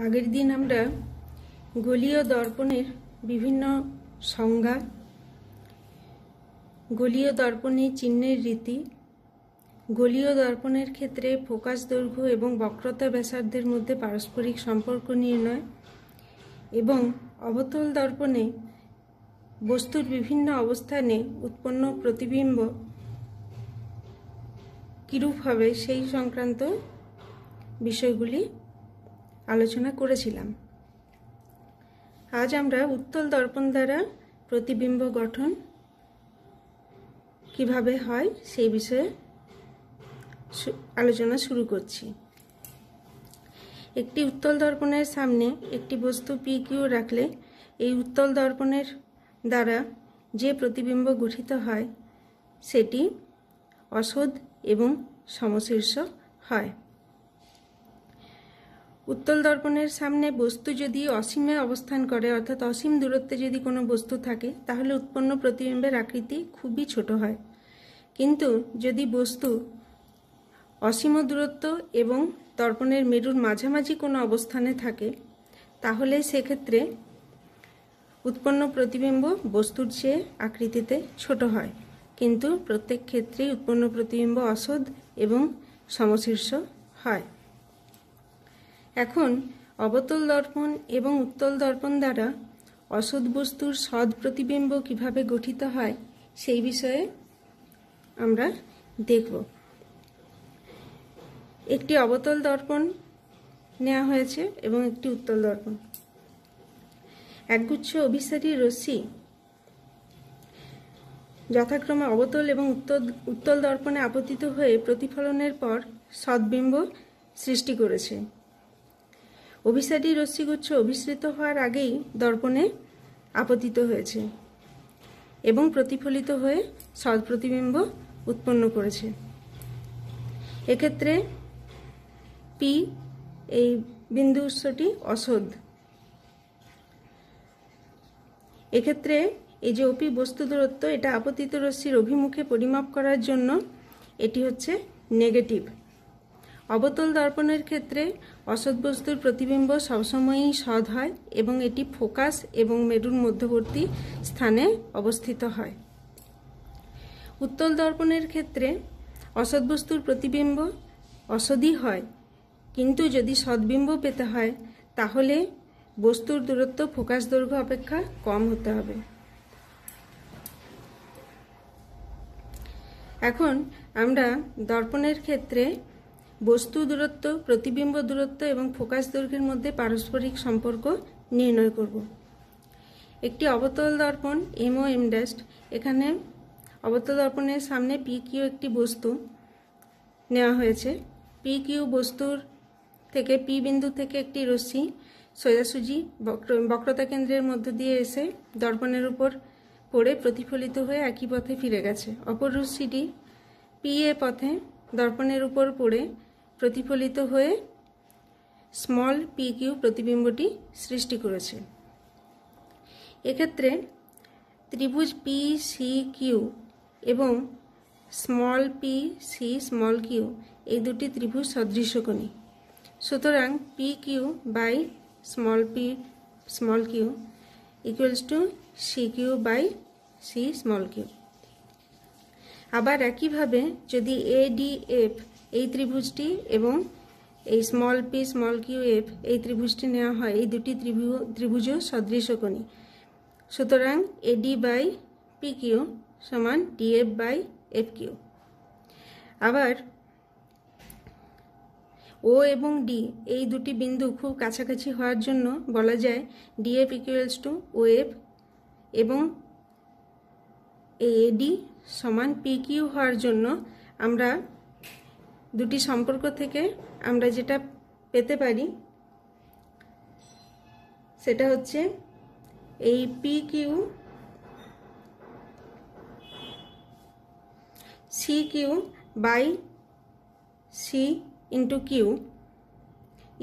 আগের দিন আমরা গোলীয় দর্পণের বিভিন্ন সংজ্ঞা, গোলীয় দর্পণে চিহ্নের রীতি, গোলীয় দর্পণের ক্ষেত্রে ফোকাস দৈর্ঘ্য এবং বক্রতা ব্যাসার্ধের মধ্যে পারস্পরিক সম্পর্ক নির্ণয় এবং অবতল দর্পণে বস্তুর বিভিন্ন অবস্থানে উৎপন্ন প্রতিবিম্ব কিরূপ হবে সেই সংক্রান্ত বিষয়গুলি আলোচনা করেছিলাম। আজ আমরা উত্তল দর্পণ দ্বারা প্রতিবিম্ব গঠন কিভাবে হয় সেই বিষয়ে আলোচনা শুরু করছি। একটি উত্তল দর্পণের সামনে একটি বস্তু PQ রাখলে এই উত্তল দর্পণের দ্বারা যে প্রতিবিম্ব গঠিত হয় সেটি অসদ এবং সমশীর্ষ হয়। উত্তল দর্পণের সামনে বস্তু যদি অসীমে অবস্থান করে, অর্থাৎ অসীম দূরত্বে যদি কোনো বস্তু থাকে, তাহলে উৎপন্ন প্রতিবিম্বের আকৃতি খুবই ছোট হয়। কিন্তু যদি বস্তু অসীম দূরত্ব এবং দর্পণের মেরুর মাঝামাঝি কোনো অবস্থানে থাকে, তাহলে সেক্ষেত্রে উৎপন্ন প্রতিবিম্ব বস্তুর চেয়ে আকৃতিতে ছোট হয়, কিন্তু প্রত্যেক ক্ষেত্রেই উৎপন্ন প্রতিবিম্ব অসদ এবং সমশীর্ষ হয়। এখন অবতল দর্পণ এবং উত্তল দর্পণ দ্বারা অসদ বস্তুর সদ প্রতিবিম্ব কিভাবে গঠিত হয় সেই বিষয়ে আমরা দেখব। একটি অবতল দর্পণ নেওয়া হয়েছে এবং একটি উত্তল দর্পণ। একগুচ্ছ অভিসারী রশ্মি যথাক্রমে অবতল এবং উত্তল দর্পণে আপতিত হয়ে প্রতিফলনের পর সদ্বিম্ব সৃষ্টি করেছে। অভিসারী রশ্মিগুচ্ছ অভিসৃত হওয়ার আগেই দর্পণে আপতিত হয়েছে এবং প্রতিফলিত হয়ে সদ প্রতিবিম্ব উৎপন্ন করেছে। এক্ষেত্রে P এই বিন্দু উৎসটি অসদ। এক্ষেত্রে এই যে OP বস্তু দূরত্ব, এটা আপতিত রশ্মির অভিমুখে পরিমাপ করার জন্য এটি হচ্ছে নেগেটিভ। অবতল দর্পণের ক্ষেত্রে অসদ বস্তুর প্রতিবিম্ব সবসময়ই সদ হয় এবং এটি ফোকাস এবং মেরুর মধ্যবর্তী স্থানে অবস্থিত হয়। উত্তল দর্পণের ক্ষেত্রে অসদ বস্তুর প্রতিবিম্ব অসদই হয়, কিন্তু যদি সদ্বিম্ব পেতে হয় তাহলে বস্তুর দূরত্ব ফোকাস দৈর্ঘ্য অপেক্ষা কম হতে হবে। এখন আমরা দর্পণের ক্ষেত্রে বস্তু দূরত্ব, প্রতিবিম্ব দূরত্ব এবং ফোকাস দৈর্ঘ্যের মধ্যে পারস্পরিক সম্পর্ক নির্ণয় করব। একটি অবতল দর্পণ MOM', এখানে অবতল দর্পণের সামনে PQ একটি বস্তু নেওয়া হয়েছে। PQ বস্তুর থেকে P বিন্দু থেকে একটি রশ্মি সোজাসুজি বক্রতা কেন্দ্রের মধ্য দিয়ে এসে দর্পণের উপর পড়ে প্রতিফলিত হয়ে একই পথে ফিরে গেছে। অপর রশ্মিটি PA পথে দর্পণের উপর পড়ে প্রতিফলিত হয়ে স্মল PQ প্রতিবিম্বটি সৃষ্টি করেছে। এক্ষেত্রে ত্রিভুজ PCQ এবং স্মল PC স্মল q এই দুটি ত্রিভুজ সদৃশকোণী। সুতরাং PQ by small p small q equals to CQ by C small q। আবার একইভাবে যদি ADF এই ত্রিভুজটি এবং এই স্মল p স্মল qf এই ত্রিভুজটি নেওয়া হয়, এই দুটি ত্রিভুজও সদৃশকোণী। সুতরাং AD বাই PQ সমান DF বাই FQ। আবার O এবং D এই দুটি বিন্দু খুব কাছাকাছি হওয়ার জন্য বলা যায় DF ইকুয়ালস টু OF এবং AD সমান PQ হওয়ার জন্য আমরা দুটি সম্পর্ক থেকে আমরা যেটা পেতে পারি সেটা হচ্ছে এই PQ CQ by C into Q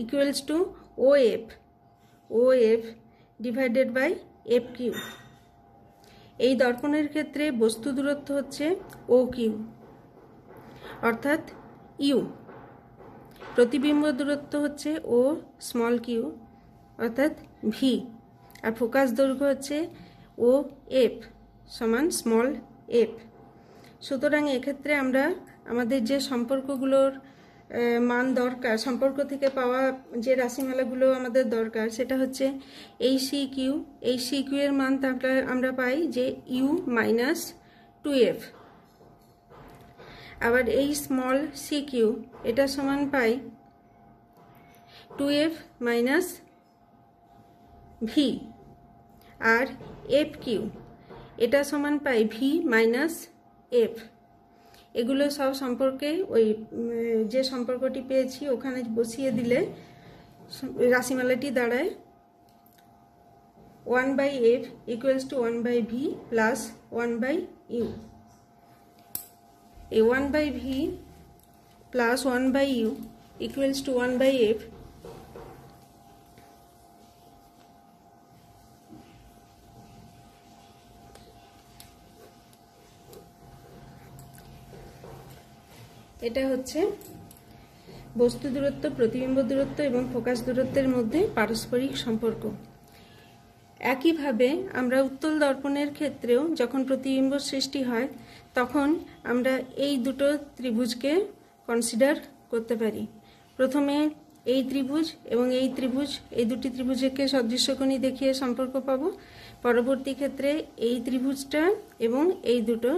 equals to OF divided by FQ। এই দর্পণের ক্ষেত্রে বস্তু দূরত্ব হচ্ছে OQ অর্থাৎ U। প্রতিবিম্ব দূরত্ব হচ্ছে ও স্মল কিউ অর্থাৎ ভি, আর ফোকাস দৈর্ঘ্য হচ্ছে ও এফ সমান স্মল এফ। সুতরাং এক্ষেত্রে আমরা আমাদের যে সম্পর্কগুলোর মান দরকার, সম্পর্ক থেকে পাওয়া যে রাশিমালাগুলো আমাদের দরকার, সেটা হচ্ছে এই সি কিউ। এই সি কিউ এর মান আমরা পাই যে ইউ মাইনাস 2f। আবার এই স্মল সি কিউ এটা সমান পাই 2f মাইনাস ভি। আর এফ কিউ এটা সমান পাই ভি মাইনাস এফ। এগুলো সব সম্পর্কে ওই যে সম্পর্কটি পেয়েছি ওখানে বসিয়ে দিলে রাশিমালাটি দাঁড়ায় 1/f equals to 1/v plus 1/u। এই 1/v plus 1/u equals to 1/f এটা হচ্ছে বস্তু দূরত্ব, প্রতিবিম্ব দূরত্ব এবং ফোকাস দূরত্বের মধ্যে পারস্পরিক সম্পর্ক। একইভাবে আমরা উত্তল দর্পণের ক্ষেত্রেও যখন প্রতিবিম্ব সৃষ্টি হয় তখন আমরা এই দুটো ত্রিভুজকে কনসিডার করতে পারি। প্রথমে এই ত্রিভুজ এবং এই ত্রিভুজ, এই দুটি ত্রিভুজকে সদৃশ্যকোণী দেখিয়ে সম্পর্ক পাবো। পরবর্তী ক্ষেত্রে এই ত্রিভুজটা এবং এই দুটো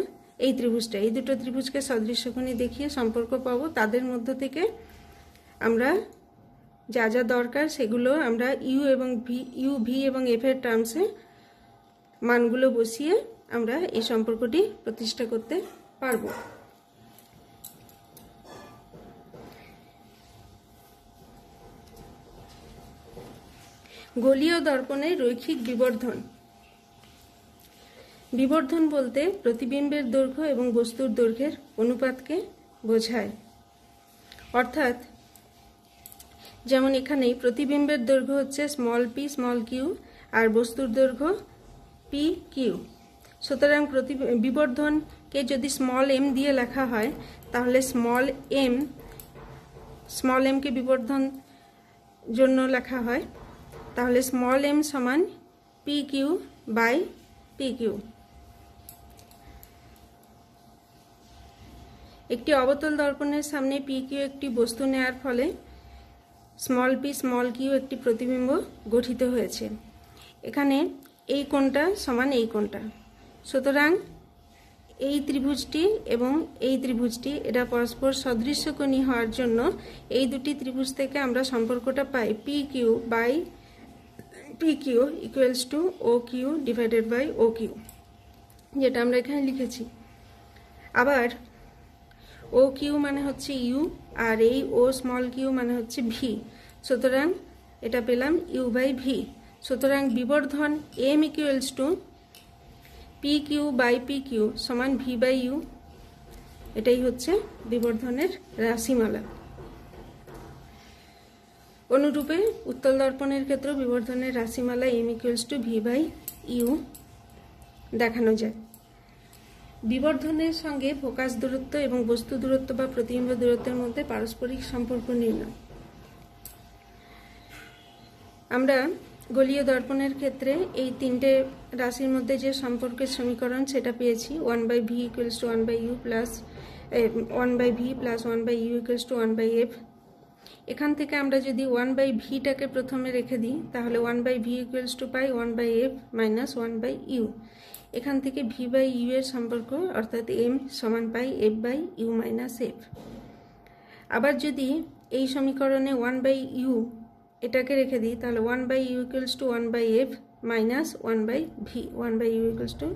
ত্রিভুজকে সদৃশ্যকোণী দেখিয়ে সম্পর্ক পাবো। তাদের মধ্য থেকে আমরা যা যা দরকার সেগুলো আমরা ইউ ভি এবং এফ এর টার্মসে মানগুলো বসিয়ে আমরা এই সম্পর্কটি প্রতিষ্ঠা করতে পারবো। গোলীয় দর্পণের রৈখিক বিবর্ধন। বিবর্ধন বলতে প্রতিবিম্বের দৈর্ঘ্য এবং বস্তুর দৈর্ঘ্যের অনুপাতকে বোঝায়। অর্থাৎ যেমন এখানেই প্রতিবিম্বের দৈর্ঘ্য হচ্ছে small P small Q R বস্তুর দৈর্ঘ্য পি কিউ। সুতরাং বিবর্ধনকে যদি স্মল এম দিয়ে লেখা হয় তাহলে স্মল এমকে বিবর্ধন জন্য লেখা হয়, তাহলে স্মল এম সমান P Q by P Q. একটি অবতল দর্পণের সামনে পি কিউ একটি বস্তু নেয়ার ফলে স্মল পি স্মল কিউ একটি প্রতিবিম্ব গঠিত হয়েছে। এখানে এই কোণটা সমান এই কোণটা। সুতরাং এই ত্রিভুজটি এবং এই ত্রিভুজটি এটা পরস্পর সদৃশ্যকোণী হওয়ার জন্য এই দুটি ত্রিভুজ থেকে আমরা সম্পর্কটা পাই P Q by P Q equals to O Q divided by O Q, যেটা আমরা এখানে লিখেছি। আবার ও কিউ মানে হচ্ছে ইউ আর এই ও স্মল কিউ মানে হচ্ছে ভি। সুতরাং এটা পেলাম ইউ বাই ভি। সুতরাং বিবর্ধন M equals to P Q by P Q সমান ভি বাই ইউ। এটাই হচ্ছে বিবর্ধনের রাশিমালা। অনুরূপে উত্তল দর্পণের ক্ষেত্রে বিবর্ধনের রাশিমালা M equals to V by U দেখানো যায়। বিবর্ধনের সঙ্গে ফোকাস দূরত্ব এবং বস্তু দূরত্ব বা প্রতিবিম্ব দূরত্বের মধ্যে পারস্পরিক সম্পর্ক নির্ণয়। আমরা গোলীয় দর্পণের ক্ষেত্রে এই তিনটে রাশির মধ্যে যে সম্পর্কের সমীকরণ সেটা পেয়েছি 1/v equals to 1/u plus 1/v plus 1/u equals to 1/f। এখান থেকে আমরা যদি 1/vটাকে প্রথমে রেখে দিই তাহলে 1/v equals to pi 1/f minus 1/u। এখান থেকে ভি বাই ইউ এর সম্পর্ক অর্থাৎ এম সমান পাই F by U minus F. আবার যদি এই সমীকরণে 1/u এটাকে রেখে দিই তাহলে 1/u equals to 1/f minus 1/v। 1/u equals to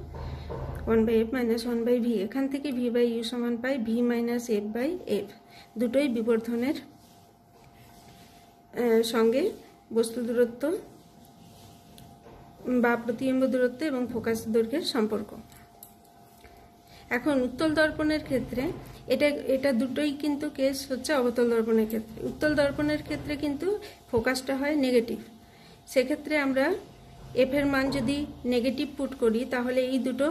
1/f minus 1/v। এখান থেকে ভি বাই ইউ সমান পাই V minus F by F. দুটোই বিবর্ধনের সঙ্গে বস্তু দূরত্ব বা প্রতিবিম্ব দূরত্ব এবং ফোকাস দৈর্ঘ্যের সম্পর্ক। এখন উত্তল দর্পণের ক্ষেত্রে এটা দুটোই কিন্তু কেস হচ্ছে অবতল দর্পণের ক্ষেত্রে। উত্তল দর্পণের ক্ষেত্রে কিন্তু ফোকাসটা হয় নেগেটিভ। সেক্ষেত্রে আমরা এফ এর মান যদি নেগেটিভ পুট করি তাহলে এই দুটো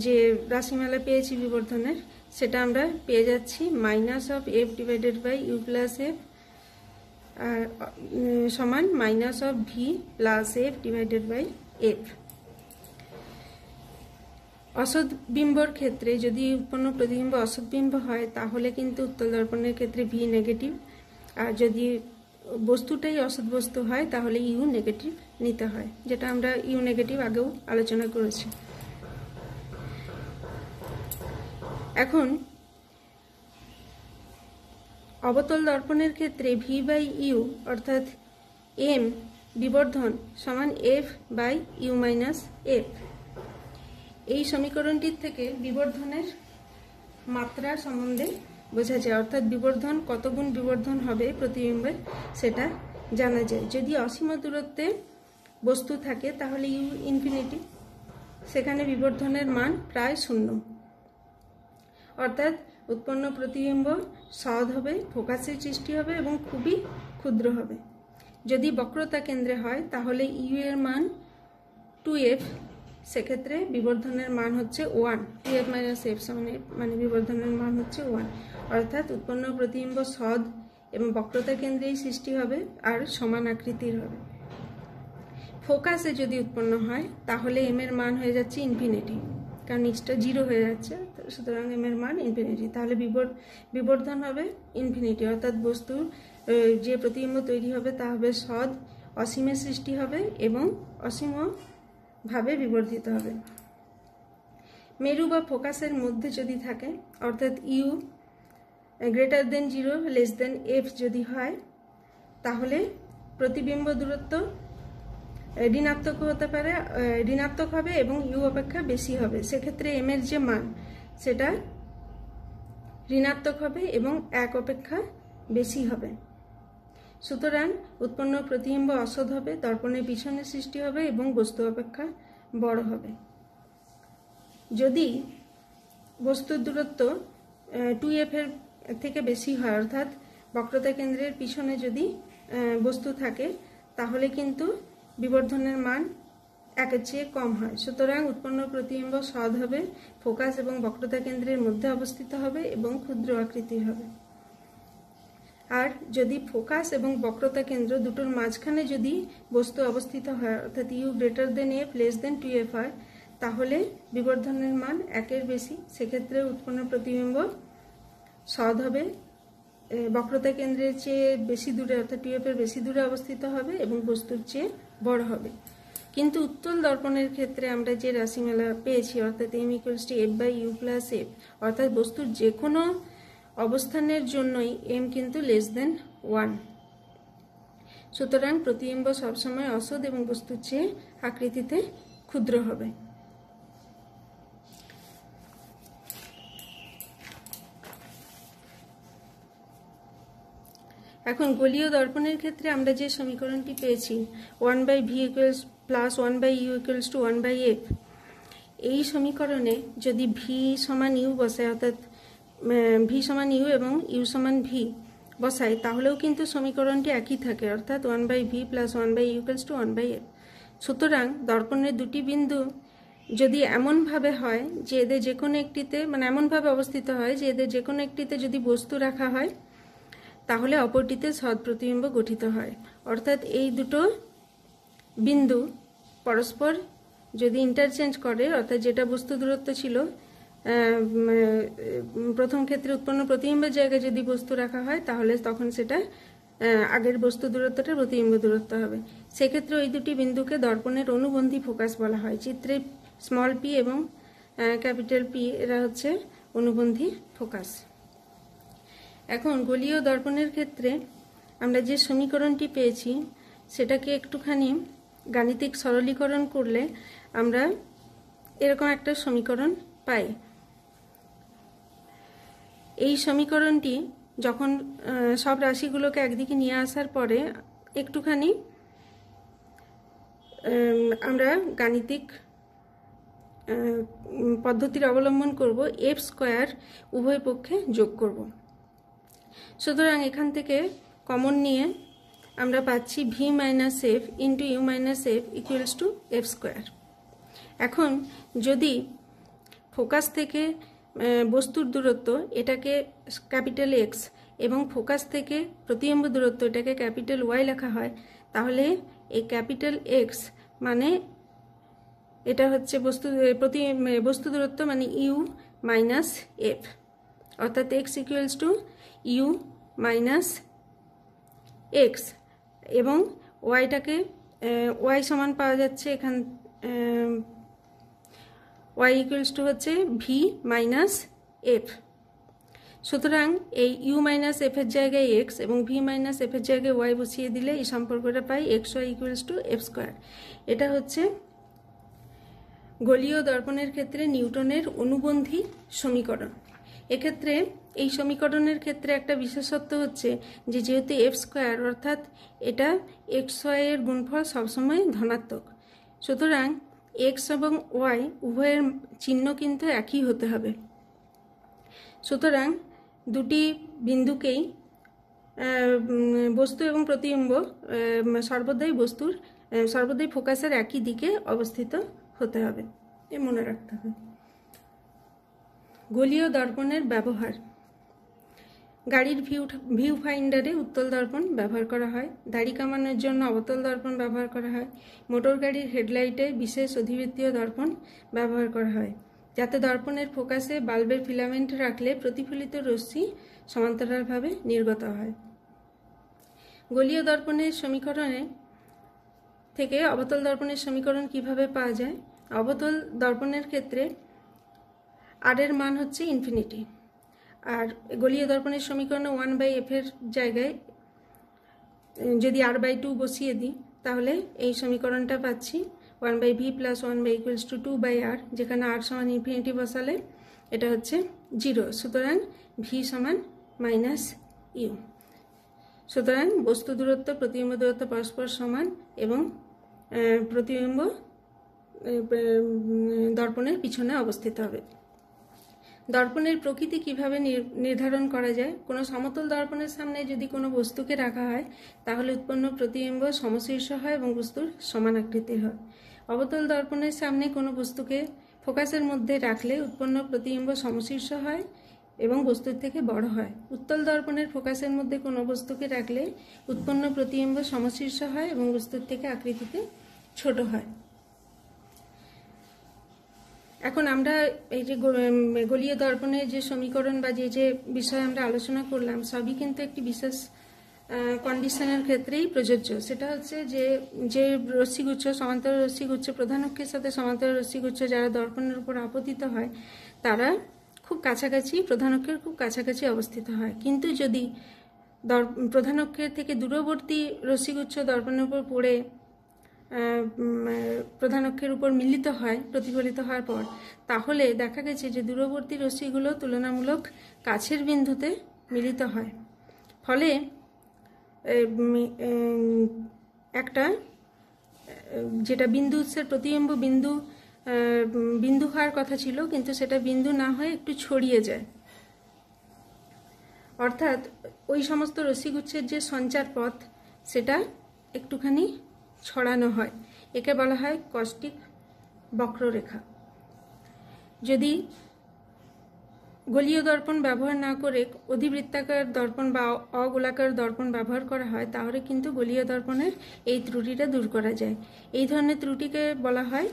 যে রাশিমালা পেয়েছি বিবর্ধনের সেটা আমরা পেয়ে যাচ্ছি minus of F divided by U plus F সমান minus of V plus F divided by F. অসৎ বিম্বর ক্ষেত্রে যদি উৎপন্ন প্রতিবিম্ব অসৎ বিম্ব হয় তাহলে কিন্তু উত্তল দর্পণের ক্ষেত্রে ভি নেগেটিভ, আর যদি বস্তুটাই অসৎ বস্তু হয় তাহলে ইউ নেগেটিভ নিতে হয়, যেটা আমরা ইউ নেগেটিভ আগেও আলোচনা করেছি। এখন অবতল দর্পণের ক্ষেত্রে ভি বাই ইউ অর্থাৎ এম বিবর্ধন সমান F by U minus F. এই সমীকরণটির থেকে বিবর্ধনের মাত্রা সম্বন্ধে বোঝা যায়, অর্থাৎ বিবর্ধন কত গুণ বিবর্ধন হবে প্রতিবিম্বের সেটা জানা যায়। যদি অসীম দূরত্বে বস্তু থাকে তাহলে ইউ ইনফিনিটি, সেখানে বিবর্ধনের মান প্রায় শূন্য, অর্থাৎ উৎপন্ন প্রতিবিম্ব সৎ হবে, ফোকাসের সৃষ্টি হবে এবং খুবই ক্ষুদ্র হবে। যদি বক্রতা কেন্দ্রে হয় তাহলে ইউ এর মান 2f, সেক্ষেত্রে বিবর্ধনের মান হচ্ছে 1, 2f মাইনাস এফ মানে বিবর্ধনের মান হচ্ছে 1, অর্থাৎ উৎপন্ন প্রতিবিম্ব সৎ এবং বক্রতা কেন্দ্রেই সৃষ্টি হবে আর সমান আকৃতির হবে। ফোকাসে যদি উৎপন্ন হয় তাহলে এম এর মান হয়ে যাচ্ছে ইনফিনিটি, কারণ নিচটা 0 হয়ে যাচ্ছে, সুতরাং এম এর মান ইনফিনিটি, তাহলে বিবর্ধন হবে ইনফিনিটি, অর্থাৎ বস্তুর যে প্রতিবিম্ব তৈরি হবে তা হবে সৎ, অসীমের সৃষ্টি হবে এবং অসীমভাবে বিবর্ধিত হবে। মেরু বা ফোকাসের মধ্যে যদি থাকে অর্থাৎ U greater than 0 less than F যদি হয় তাহলে প্রতিবিম্ব দূরত্ব ঋণাত্মক হতে পারে, ঋণাত্মক হবে এবং ইউ অপেক্ষা বেশি হবে, সেক্ষেত্রে এম এর যে মান সেটা ঋণাত্মক হবে এবং 1 অপেক্ষা বেশি হবে। সুতরাং উৎপন্ন প্রতিবিম্ব অসৎ হবে, দর্পণের পিছনে সৃষ্টি হবে এবং বস্তু অপেক্ষা বড় হবে। যদি বস্তুর দূরত্ব 2f এর থেকে বেশি হয়, অর্থাৎ বক্রতা কেন্দ্রের পিছনে যদি বস্তু থাকে তাহলে কিন্তু বিবর্ধনের মান 1 এর চেয়ে কম হয়। সুতরাং উৎপন্ন প্রতিবিম্ব সৎ হবে, ফোকাস এবং বক্রতা কেন্দ্রের মধ্যে অবস্থিত হবে এবং ক্ষুদ্র আকৃতির হবে। আর যদি ফোকাস এবং বক্রতা কেন্দ্র দুটোর মাঝখানে যদি বস্তু অবস্থিত হয় অর্থাৎ U greater than F less than 2f হয় তাহলে বিবর্ধনের মান 1 এর বেশি, সেক্ষেত্রে উৎপন্ন প্রতিবিম্ব সৎ হবে, বক্রতা কেন্দ্রের চেয়ে বেশি দূরে অর্থাৎ 2f এর বেশি দূরে অবস্থিত হবে এবং বস্তুর চেয়ে বড় হবে। কিন্তু উত্তল দর্পণের ক্ষেত্রে আমরা যে রাশিমালা পেয়েছি অর্থাৎ m equals to F by U plus F, অর্থাৎ বস্তুর যে কোনো অবস্থানের জন্যই m কিন্তু লেস দেন 1, সুতরাং প্রতিবিম্ব সবসময় অসৎ এবং বস্তুর চেয়ে আকৃতিতে ক্ষুদ্র হবে। এখন গোলীয় দর্পণের ক্ষেত্রে আমরা যে সমীকরণটি পেয়েছি 1/v equals plus 1/u equals to 1/f, এই সমীকরণে যদি v সমান u বসায় অর্থাৎ v সমান u এবং u সমান v বসায় তাহলেও কিন্তু সমীকরণটি একই থাকে, অর্থাৎ 1/v plus 1/u equals to 1/f। সুতরাং দর্পণের দুটি বিন্দু যদি এমনভাবে হয় যে এদের যে কোনো একটিতে মানে এমনভাবে অবস্থিত হয় যে এদের যে কোনো একটিতে যদি বস্তু রাখা হয় তাহলে অপরটিতে সৎ প্রতিবিম্ব গঠিত হয়, অর্থাৎ এই দুটো বিন্দু পরস্পর যদি ইন্টারচেঞ্জ করে অর্থাৎ যেটা বস্তু দূরত্ব ছিল প্রথম ক্ষেত্রে উৎপন্ন প্রতিবিম্বের জায়গায় যদি বস্তু রাখা হয় তাহলে তখন সেটা আগের বস্তু দূরত্বটা প্রতিবিম্ব দূরত্ব হবে। সেক্ষেত্রে ওই দুটি বিন্দুকে দর্পণের অনুবন্ধী ফোকাস বলা হয়। চিত্রে স্মল পি এবং ক্যাপিটাল পি এরা হচ্ছে অনুবন্ধী ফোকাস। এখন গোলীয় দর্পণের ক্ষেত্রে আমরা যে সমীকরণটি পেয়েছি সেটাকে একটুখানি গাণিতিক সরলীকরণ করলে আমরা এরকম একটা সমীকরণ পাই। এই সমীকরণটি যখন সব রাশিগুলোকে একদিকে নিয়ে আসার পরে একটুখানি আমরা গাণিতিক পদ্ধতির অবলম্বন করব, এফ স্কোয়ার উভয় পক্ষে যোগ করব। সুতরাং এখান থেকে কমন নিয়ে আমরা পাচ্ছি V minus F into U minus F equals to F square. এখন যদি ফোকাস থেকে বস্তুর দূরত্ব এটাকে ক্যাপিটাল এক্স এবং ফোকাস থেকে প্রতিবিম্ব দূরত্ব এটাকে ক্যাপিটাল ওয়াই লেখা হয়, তাহলে এই ক্যাপিটাল এক্স মানে এটা হচ্ছে বস্তু দূরত্ব মানে ইউ মাইনাস এফ, অর্থাৎ X equals to U minus X, এবং ওয়াইটাকে ওয়াই সমান পাওয়া যাচ্ছে এখান ওয়াই ইকুয়ালস টু হচ্ছে ভি মাইনাস এফ। সুতরাং এই ইউ মাইনাস এফের জায়গায় এক্স এবং ভি মাইনাস এফের জায়গায় ওয়াই বসিয়ে দিলে এই সম্পর্কটা পাই X Y equals to F square. এটা হচ্ছে গোলীয় দর্পণের ক্ষেত্রে নিউটনের অনুবন্ধী সমীকরণ। এক্ষেত্রে এই সমীকরণের ক্ষেত্রে একটা বিশেষত্ব হচ্ছে যে যেহেতু এফ স্কোয়ার অর্থাৎ এটা এক্স ওয়াই এর গুণফল সবসময় ধনাত্মক, সুতরাং এক্স এবং ওয়াই উভয়ের চিহ্ন কিন্তু একই হতে হবে। সুতরাং দুটি বিন্দুকেই বস্তু এবং প্রতিবিম্ব সর্বদাই ফোকাসের একই দিকে অবস্থিত হতে হবে, এ মনে রাখতে হবে। গোলীয় দর্পণের ব্যবহার। গাড়ির ভিউ ফাইন্ডারে উত্তল দর্পণ ব্যবহার করা হয়, দাড়ি কামানোর জন্য অবতল দর্পণ ব্যবহার করা হয়, মোটর গাড়ির হেডলাইটে বিশেষ অধিবৃত্তীয় দর্পণ ব্যবহার করা হয়, যাতে দর্পণের ফোকাসে বাল্বের ফিলামেন্ট রাখলে প্রতিফলিত রশ্মি সমান্তরালভাবে নির্গত হয়। গোলীয় দর্পণের সমীকরণে থেকে অবতল দর্পণের সমীকরণ কিভাবে পাওয়া যায়? অবতল দর্পণের ক্ষেত্রে আর এর মান হচ্ছে ইনফিনিটি, আর গোলীয় দর্পণের সমীকরণে 1/f এর জায়গায় যদি r/2 বসিয়ে দিই তাহলে এই সমীকরণটা পাচ্ছি 1/v plus 1/e equals to 2/r, যেখানে r সমান ইনফিনিটি বসালে এটা হচ্ছে 0, সুতরাং v সমান মাইনাস ইউ। সুতরাং বস্তু দূরত্ব প্রতিবিম্ব দূরত্ব পরস্পর সমান এবং প্রতিবিম্ব দর্পণের পিছনে অবস্থিত হবে। দর্পণের প্রকৃতি কিভাবে নির্ধারণ করা যায়? কোনো সমতল দর্পণের সামনে যদি কোনো বস্তুকে রাখা হয় তাহলে উৎপন্ন প্রতিবিম্ব সমশীর্ষ হয় এবং বস্তুর সমান আকৃতির হয়। অবতল দর্পণের সামনে কোনো বস্তুকে ফোকাসের মধ্যে রাখলে উৎপন্ন প্রতিবিম্ব সমশীর্ষ হয় এবং বস্তুর থেকে বড় হয়। উত্তল দর্পণের ফোকাসের মধ্যে কোনো বস্তুকে রাখলে উৎপন্ন প্রতিবিম্ব সমশীর্ষ হয় এবং বস্তুর থেকে আকৃতিতে ছোট হয়। এখন আমরা এই যে গোলীয় দর্পণের যে সমীকরণ বা যে বিষয়ে আমরা আলোচনা করলাম সবই কিন্তু একটি বিশেষ কন্ডিশনের ক্ষেত্রেই প্রযোজ্য। সেটা হচ্ছে যে রশ্মিগুচ্ছ সমান্তরাল রশ্মিগুচ্ছ প্রধান অক্ষের সাথে সমান্তরাল রশ্মিগুচ্ছ যারা দর্পণের উপর আপতিত হয় তারা খুব কাছাকাছি প্রধান অক্ষের খুব কাছাকাছি অবস্থিত হয়, কিন্তু যদি প্রধান অক্ষের থেকে দূরবর্তী রশ্মিগুচ্ছ দর্পণের উপর পড়ে প্রধান অক্ষের উপর মিলিত হয় প্রতিফলিত হওয়ার পর, তাহলে দেখা গেছে যে দূরবর্তী রশ্মিগুলো তুলনামূলক কাছের বিন্দুতে মিলিত হয়, ফলে একটা যেটা বিন্দু উৎসের প্রতিবিম্ব বিন্দু হওয়ার কথা ছিল কিন্তু সেটা বিন্দু না হয়ে একটু ছড়িয়ে যায়, অর্থাৎ ওই সমস্ত রশ্মিগুচ্ছের যে সঞ্চার পথ সেটা একটুখানি ছড়ানো হয়। একে বলা হয় কস্টিক বক্ররেখা। যদি গোলীয় দর্পণ ব্যবহার না করে অধিবৃত্তাকার দর্পণ বা অগোলাকার দর্পণ ব্যবহার করা হয় তাহলে কিন্তু গোলীয় দর্পণের এই ত্রুটিটা দূর করা যায়। এই ধরনের ত্রুটিকে বলা হয়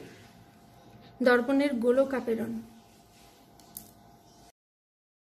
দর্পণের গোলকাপেরণ।